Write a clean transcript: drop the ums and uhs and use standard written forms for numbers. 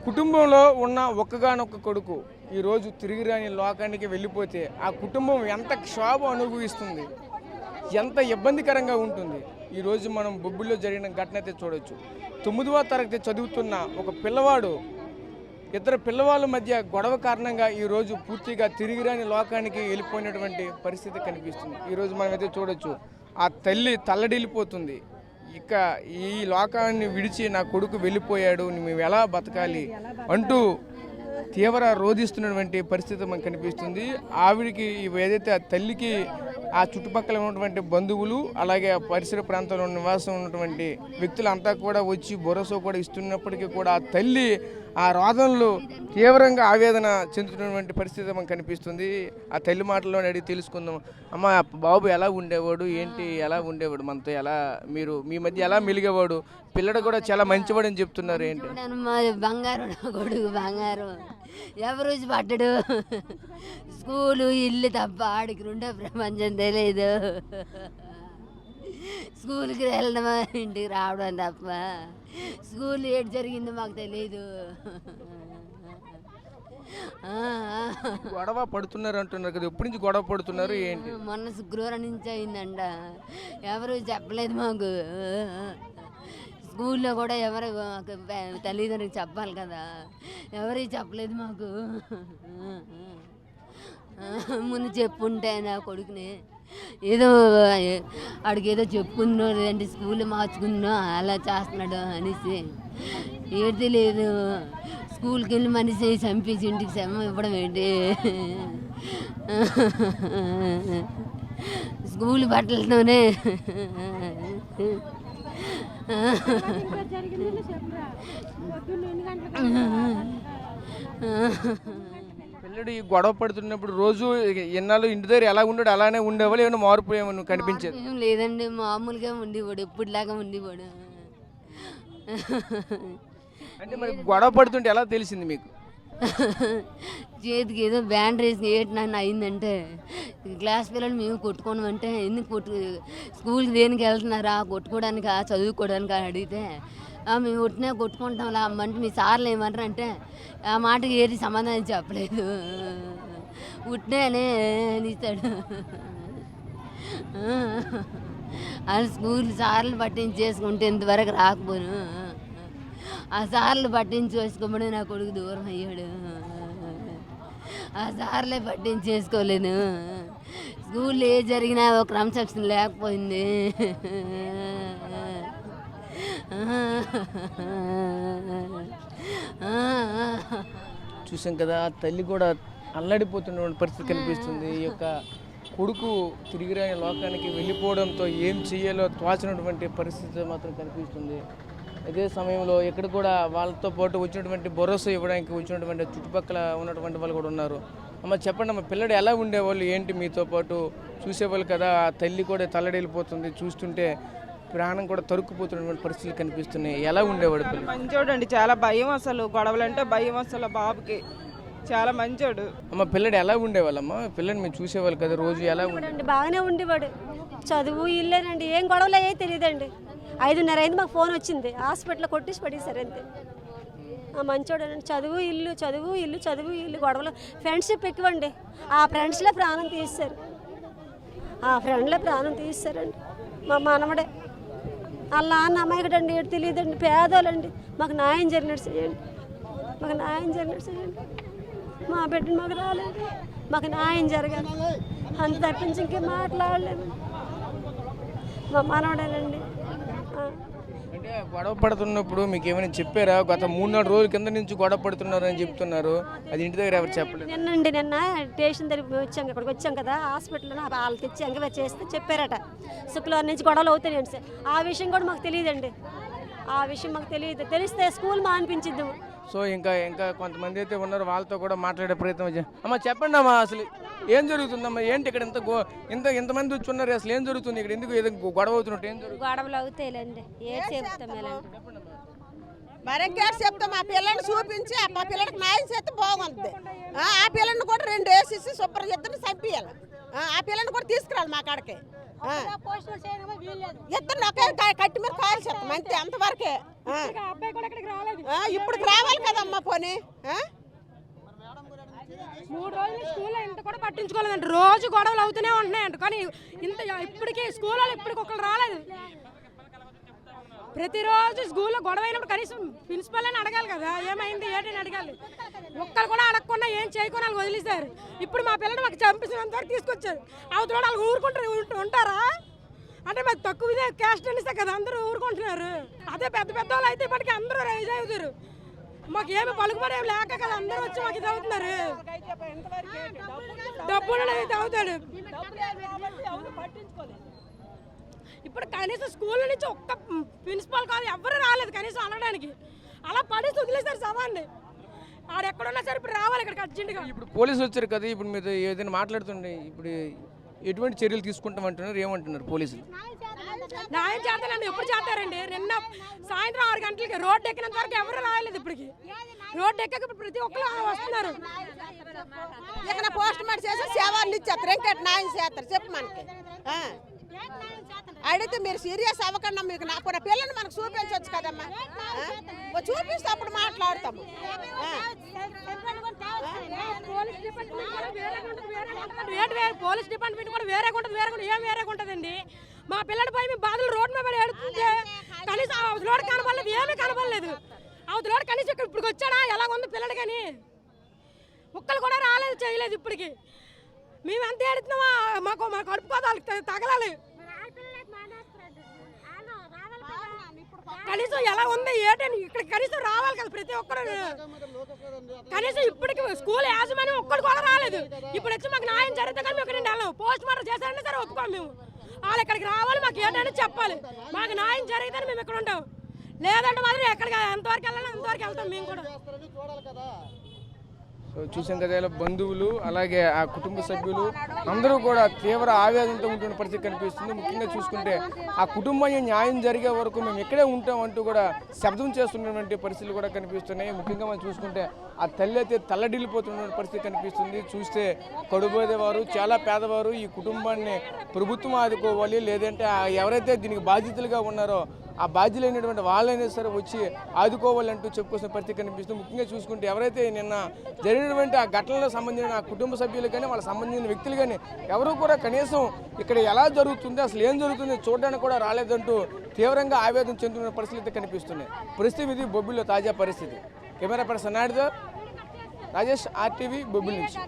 కుటుంబంలో ఉన్న ఒక్కగానొక్క కొడుకు ఈరోజు తిరిగిరాని లోకానికి వెళ్ళిపోతే ఆ కుటుంబం ఎంత క్షోభ అనుభవిస్తుంది, ఎంత ఇబ్బందికరంగా ఉంటుంది. ఈరోజు మనం బొబ్బిల్లో జరిగిన ఘటన అయితే చూడవచ్చు. 9వ తరగతి చదువుతున్న ఒక పిల్లవాడు ఇద్దరు పిల్లవాళ్ళ మధ్య గొడవ కారణంగా ఈరోజు పూర్తిగా తిరిగిరాని లోకానికి వెళ్ళిపోయినటువంటి పరిస్థితి కనిపిస్తుంది. ఈరోజు మనమైతే చూడవచ్చు, ఆ తల్లి తల్లడిల్లిపోతుంది. ఇక ఈ లోకాన్ని విడిచి నా కొడుకు వెళ్ళిపోయాడు, మేము ఎలా బతకాలి అంటూ తీవ్ర రోధిస్తున్నటువంటి పరిస్థితి మనకు కనిపిస్తుంది. ఆవిడికి ఏదైతే ఆ తల్లికి ఆ చుట్టుపక్కల ఉన్నటువంటి బంధువులు అలాగే ఆ పరిసర ప్రాంతంలో నివాసం ఉన్నటువంటి వ్యక్తులంతా కూడా వచ్చి భరోసా కూడా ఇస్తున్నప్పటికీ కూడా ఆ తల్లి ఆ రోదనలో తీవ్రంగా ఆవేదన చెందుతున్నటువంటి పరిస్థితి మనకు కనిపిస్తుంది. ఆ తల్లి మాటల్లో అడిగి తెలుసుకుందాం. అమ్మ, బాబు ఎలా ఉండేవాడు, ఏంటి, ఎలా ఉండేవాడు మనతో, ఎలా మీరు మీ మధ్య ఎలా మెలిగేవాడు, పిల్లడు కూడా చాలా మంచివాడు అని చెప్తున్నారు. ఏంటి బంగారు కొడుకు, బంగారు ఎవరు పట్టడు, స్కూలు ఇల్లు తప్ప ఆడికి రెండో ప్రపంచం తెలియదు. స్కూల్కి వెళ్ళడం ఇంటికి రావడం తప్ప స్కూల్ ఏడు జరిగిందో మాకు తెలియదు. గొడవ పడుతున్నారు అంటున్నారు కదా, ఎప్పటి నుంచి గొడవ పడుతున్నారు ఏంటి? మొన్న శుక్రవారం నుంచి అయిందంట, ఎవరు చెప్పలేదు మాకు. స్కూల్లో కూడా ఎవరు తల్లిదండ్రులకు చెప్పాలి కదా, ఎవరు చెప్పలేదు మాకు. ముందు చెప్పుంటే నా కొడుకుని ఏదో ఆడికి ఏదో చెప్పుకున్నో లేదంటే స్కూల్లో మార్చుకున్నో అలా చేస్తున్నాడు అనేసి ఏది తెలియదు. స్కూల్కి వెళ్ళి మనిషి చంపేసి ఇంటికి శ్రమ ఇవ్వడం ఏంటి? స్కూల్ బట్టలతోనే పిల్లడు ఈ గొడవ పడుతున్నప్పుడు రోజు ఎన్నాళ్ళు ఇంటి దగ్గర ఎలా ఉండడు అలానే ఉండేవాళ్ళు, ఏమైనా మార్పు ఏమైనా కనిపించేది? ఏం లేదండి, మామూలుగా ఉండేవాడు, ఎప్పుడులాగా ఉండేవాడు. అంటే మరి గొడవ పడుతుంటే ఎలా తెలిసింది మీకు? చేతికి ఏదో బ్యాండ్ రేసి ఏటన్నా అయిందంటే క్లాస్ పిల్లలు మేము కొట్టుకోమంటే ఎందుకు స్కూల్కి దేనికి వెళ్తున్నారా, కొట్టుకోవడానికా చదువుకోవడానికి అని అడిగితే మేము ఉట్టినే కొట్టుకుంటాం లా అమ్మంటే మీ సార్లు ఏమంటారు అంటే ఆ మాటకి ఏది సమాధానం చెప్పలేదు. ఉట్టినే ఇస్తాడు. అది స్కూల్ సార్లు పట్టించి చేసుకుంటే ఇంతవరకు రాకపోను. ఆ సార్లు పట్టించి వేసుకోమని నా కొడుకు దూరం అయ్యాడు. ఆ సార్లే పట్టించి చేసుకోలేను. స్కూల్లో ఏ జరిగినా ఒక క్రమశిక్షణ లేకపోయింది. చూసాం కదా, తల్లి కూడా అల్లాడిపోతున్న పరిస్థితి కనిపిస్తుంది. ఈ యొక్క కొడుకు తిరిగిరాని లోకానికి వెళ్ళిపోవడంతో ఏం చేయాలో తోచినటువంటి పరిస్థితి మాత్రం కనిపిస్తుంది. అదే సమయంలో ఇక్కడ కూడా వాళ్ళతో పాటు వచ్చినటువంటి భరోసా ఇవ్వడానికి వచ్చినటువంటి చుట్టుపక్కల ఉన్నటువంటి వాళ్ళు కూడా ఉన్నారు. అమ్మ, చెప్పండి అమ్మ, పిల్లడు ఎలా ఉండేవాళ్ళు, ఏంటి మీతో పాటు చూసేవాళ్ళు కదా, ఆ తల్లి కూడా తల్లడిల్లిపోతుంది, చూస్తుంటే ప్రాణం కూడా తరుక్కుపోతున్నటువంటి పరిస్థితులు కనిపిస్తున్నాయి. ఎలా ఉండేవాడు పిల్లడు? మంచోడు అండి, చాలా భయం, అసలు గొడవలంటే భయం అసలు బాబుకి, చాలా మంచోడు. అమ్మ, పిల్లడు ఎలా ఉండేవాళ్ళమ్మ? పిల్లని మేము చూసేవాళ్ళు కదా రోజు, ఎలా ఉండేవాడు? బాగానే ఉండేవాడు. చదువు ఇల్లేనండి, ఏం గొడవలు అయ్యాయి తెలియదండి. 5:30 అయింది, మాకు ఫోన్ వచ్చింది, హాస్పిటల్లో కొట్టేసి పడేశారు అంతే. మంచోడేనండి, చదువు ఇల్లు చదువు ఇల్లు చదువు ఇల్లు, గొడవలు ఫ్రెండ్షిప్ ఎక్కువండి. ఆ ఫ్రెండ్స్లో ప్రాణం తీస్తారు, ఆ ఫ్రెండ్లో ప్రాణం తీస్తారండి. మా మనవడే వాళ్ళ నాన్న అమ్మాయికడండి, ఏడు తెలియదండి, పేదోళ్ళండి. మాకు న్యాయం జరిగినట్టు చేయండి, మాకు న్యాయం జరిగినట్టు చేయండి. మా బిడ్డను మాకు రాలేదు, మాకు న్యాయం జరగాలి, అంత తప్పించి ఇంకే మాట్లాడలేదు. మా మనవడేనండి. అంటే గొడవ పడుతున్నప్పుడు మీకు ఏమైనా చెప్పారా? గత 3-4 రోజుల కింద నుంచి గొడవ పడుతున్నారు అని చెప్తున్నారు, అది ఇంటి దగ్గర ఎవరు చెప్పలేదు? నిన్న స్టేషన్ దగ్గర వచ్చాం, ఇక్కడికి వచ్చాం కదా, హాస్పిటల్లో వాళ్ళు తెచ్చి ఎంక్వైరీ చేస్తే చెప్పారట శుక్రవారం నుంచి గొడవలు అవుతాయి సార్. ఆ విషయం కూడా మాకు తెలియదండి, ఆ విషయం మాకు తెలియదు. తెలిస్తే స్కూల్ మానిపించిద్దాము. సో ఇంకా కొంతమంది అయితే ఉన్నారు, వాళ్ళతో కూడా మాట్లాడే ప్రయత్నం చేయాలి. అమ్మ, చెప్పండి అమ్మా, అసలు ఏం జరుగుతుందమ్మా, ఏంటి ఇక్కడ ఇంతమంది వచ్చి ఉన్నారు, అసలు ఏం జరుగుతుంది ఇక్కడ, ఎందుకు ఏదో గొడవ అవుతున్నట్టు? ఏం జరుగుతుంది? గొడవలు అవుతాయిలేండి, ఏం చెప్తాం మరెంకేసి చెప్తాం. ఆ పిల్లని చూపించి మా పిల్లడికి న్యాయం చేస్తే బాగుంటుంది. ఆ పిల్లని కూడా 2 వేసేసి శుభ్రం ఇద్దరిని చంపియాలి. ఆ పిల్లని కూడా తీసుకురాలి మా కాడికి. ఇద్దరు ఒకే కట్టి మీద కాల్ చేస్తాం అంతే, అంతవరకే. ఇప్పుడు రావాలి కదమ్మా పోనీ. 3 రోజులు స్కూల్లో ఇంత కూడా పట్టించుకోలేదండి. రోజు గొడవలు అవుతూనే ఉంటున్నాయంట. కానీ ఇంత ఇప్పటికీ స్కూల్లో ఇప్పటికి ఒకళ్ళు రాలేదు. ప్రతిరోజు స్కూల్లో గొడవ అయినప్పుడు కనీసం ప్రిన్సిపల్ అని అడగాలి కదా, ఏమైంది ఏంటని అడగాలి. ఒక్కరు కూడా అడగకుండా ఏం చేయకుండా వాళ్ళు వదిలేశారు. ఇప్పుడు మా పిల్లలు మాకు చంపించినంత వరకు తీసుకొచ్చారు. అవతల వాళ్ళు ఊరుకుంటారు ఉంటారా అంటే మాకు తక్కువ క్యాస్ట్ అనిస్తే కదా అందరూ ఊరుకుంటున్నారు. అదే పెద్ద పెద్ద వాళ్ళు అయితే ఇప్పటికీ అందరూ రైజ్ అవుతారు. మాకు ఏమి పలుకుబడే లేక కదా అందరూ వచ్చి మాకు ఇది అవుతున్నారు. డబ్బులు ఇది అవుతాడు. ఇప్పుడు కనీసం స్కూల్ నుంచి ఒక్క ప్రిన్సిపాల్ కాదు ఎవరు రాలేదు కనీసం అనడానికి. అలా పడేసి వదిలేసారు సమాన్ని. ఆడెక్కడున్నా సరే ఇప్పుడు రావాలి ఇక్కడికి అర్జెంటుగా. ఇప్పుడు పోలీసులు వచ్చారు కదా, ఇప్పుడు మీరు ఏదైనా మాట్లాడుతుండే ఇప్పుడు ఎటువంటి చర్యలు తీసుకుంటామంటున్నారు, ఏమంటున్నారు పోలీసులు? న్యాయం చేస్తానండి. ఎప్పుడు చేస్తారండి? నిన్న సాయంత్రం 6 గంటలకి రోడ్డు ఎక్కినంత వరకు ఎవరు రాయలేదు. ఇప్పటికి రోడ్డు ఎక్కక ప్రతి ఒక్కరు వస్తున్నారు. ఇక్కడ పోస్ట్ మార్టం చేసి సేవలు ఇచ్చేస్తారు, ఇంకటి న్యాయం చేస్తారు చెప్పు మనకి. అడిగితే మీరు సీరియస్ అవ్వకుండా మీకు నా పిల్లని మనకు చూపించవచ్చు కదమ్మా. చూపిస్తే అప్పుడు మాట్లాడతాము. పోలీస్ డిపార్ట్మెంట్ కూడా వేరే ఉంటుంది. ఏం వేరే ఉంటుందండి? మా పిల్లడిపై మేము బాధలు రోడ్డు మీద పడి ఏడుతుంటే కనీసం అవతలోడు కనబడలేదు, ఏమీ కనబడలేదు. అవతలోడు కనీసం ఇప్పుడు వచ్చాడా ఎలా ఉంది పిల్లడు కానీ ఒక్కరు కూడా రాలేదు, చేయలేదు. ఇప్పటికి మేము ఎంత ఏడుతున్నామా మా కడుపు కోత తగలాలి. కనీసం ఎలా ఉంది ఏంటని ఇక్కడ కనీసం రావాలి కదా ప్రతి ఒక్కరు. కనీసం ఇప్పటికి స్కూల్ యాజమాన్యం ఒక్కరు కూడా రాలేదు. ఇప్పుడు వచ్చి మాకు న్యాయం జరిగితే కానీ మేము ఇక్కడ వెళ్ళాం. పోస్ట్ మార్టం చేశారంటే సరే ఒప్పుకోం మేము. వాళ్ళు ఇక్కడికి రావాలి, మాకు ఏంటని చెప్పాలి. మాకు న్యాయం జరిగితే మేము ఇక్కడ ఉంటాం, లేదంటే మాత్రం ఎక్కడికి ఎంతవరకు వెళ్ళాలి అంతవరకు వెళ్తాం మేము కూడా. సో చూసాం కదా, ఇలా బంధువులు అలాగే ఆ కుటుంబ సభ్యులు అందరూ కూడా తీవ్ర ఆవేదనతో ఉంటున్న పరిస్థితి కనిపిస్తుంది. ముఖ్యంగా చూసుకుంటే ఆ కుటుంబానికి న్యాయం జరిగే వరకు మేము ఇక్కడే ఉంటాం అంటూ కూడా శబ్దం చేస్తున్నటువంటి పరిస్థితులు కూడా కనిపిస్తున్నాయి. ముఖ్యంగా మనం చూసుకుంటే ఆ తల్లి అయితే తల్లడిల్లిపోతున్న పరిస్థితి కనిపిస్తుంది. చూస్తే కడుబోదేవారు చాలా పేదవారు, ఈ కుటుంబాన్ని ప్రభుత్వం ఆదుకోవాలి, లేదంటే ఎవరైతే దీనికి బాధ్యతలుగా ఉన్నారో ఆ బాధ్యులైనటువంటి వాళ్ళైనా సరే వచ్చి ఆదుకోవాలంటూ చెప్పుకోసిన పరిస్థితి కనిపిస్తుంది. ముఖ్యంగా చూసుకుంటే ఎవరైతే నిన్న జరిగినటువంటి ఆ ఘటనలకు సంబంధించిన ఆ కుటుంబ సభ్యులు కానీ వాళ్ళకి సంబంధించిన వ్యక్తులు కానీ ఎవరు కూడా కనీసం ఇక్కడ ఎలా జరుగుతుంది, అసలు ఏం జరుగుతుంది చూడడానికి కూడా రాలేదంటూ తీవ్రంగా ఆవేదన చెందుతున్న పరిస్థితి కనిపిస్తున్నాయి. పరిస్థితి ఇది బొబ్బిలిలో తాజా పరిస్థితి. కెమెరా పర్సన్ నాయుడుతో రాజేష్, RTV, బొబ్బిలి నుంచి.